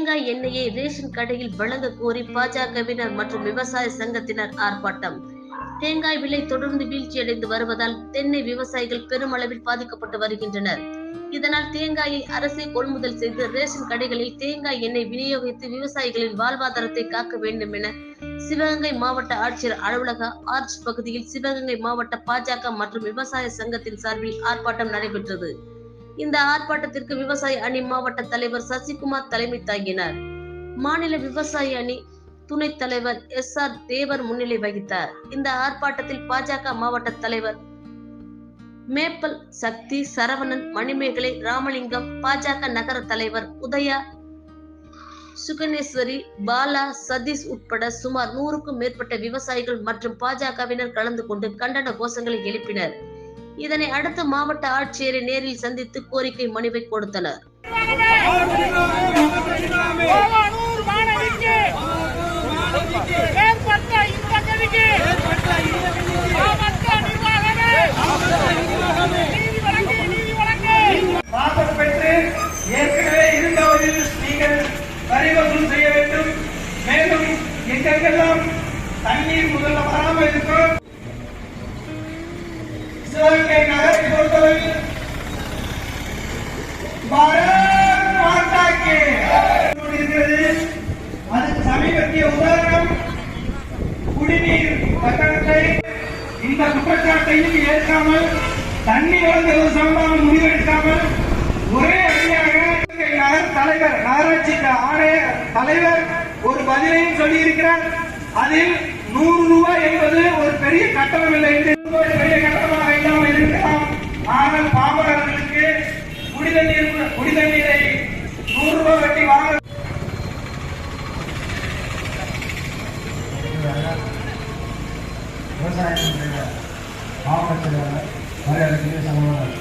தேங்காய் எண்ணெயை ரேஷன் கடையில் வழங்க கோரி பாஜகவினர் மற்றும் விவசாய சங்கத்தினர் ஆர்ப்பாட்டம். தேங்காய் விலை தொடர்ந்து வீழ்ச்சியடைந்து வருவதால் தென்னை விவசாயிகள் பெருமளவில் பாதிக்கப்பட்டு வருகின்றனர். இதனால் தேங்காயை அரசே கொள்முதல் செய்து ரேஷன் கடைகளில் தேங்காய் எண்ணெய் விநியோகித்து விவசாயிகளின் வாழ்வாதாரத்தை காக்க வேண்டும் என சிவகங்கை மாவட்ட ஆட்சியர் அலுவலக ஆர்ச் பகுதியில் சிவகங்கை மாவட்ட பாஜக மற்றும் விவசாய சங்கத்தின் சார்பில் ஆர்ப்பாட்டம் நடைபெற்றது. இந்த ஆர்ப்பாட்டத்திற்கு விவசாய அணி மாவட்ட தலைவர் சசிகுமார் தலைமை தாங்கினார். மாநில விவசாய அணி துணைத் தலைவர் SR தேவர் முன்னிலை வகித்தார். இந்த ஆர்ப்பாட்டத்தில் பாஜக மாவட்ட தலைவர் மேப்பல் சக்தி, சரவணன், மணிமேகலை, ராமலிங்கம், பாஜக நகர தலைவர் உதயா, சுகனேஸ்வரி, பாலா, சதீஷ் உட்பட சுமார் 100க்கும் மேற்பட்ட விவசாயிகள் மற்றும் பாஜகவினர் கலந்து கொண்டு கண்டன கோஷங்களை எழுப்பினர். இதனை அடுத்து மாவட்ட ஆட்சியரை நேரில் சந்தித்து கோரிக்கை மனுவை கொடுத்தனர். ஏற்கனவே இருந்தவரில் நீங்கள் வரி வசூல் செய்ய வேண்டும். மேலும் எங்கெல்லாம் தண்ணீர் முதல்ல வராமல் இருக்கும். சிவகங்கை நகரை பொறுத்தவரையில் பாரத் மாதா கி இருக்கிறது. அதுக்கு சமீபத்திய உதாரணம் குடிநீர் கட்டணத்தை இந்த குற்றச்சாட்டையும் ஏற்காமல் தண்ணி வழங்குவது சம்பந்தமாக முடிவெடுக்காமல் ஒரே அடியாக தலைவர் நகராட்சி ஆணைய தலைவர் ஒரு பதிலையும் சொல்லியிருக்கிறார். அதில் 100 ரூபாய் என்பது ஒரு பெரிய கட்டணம் இல்லை என்று பெரிய கட்டணமாக இல்லாமல் இருக்கலாம். ஆனால் பாமரர்களுக்கு குடிதண்ணீரை 100 ரூபாய் வெட்டி வாங்க விவசாய மாவட்ட செயலாளர் மரியாதைக்குரிய சகோதரர்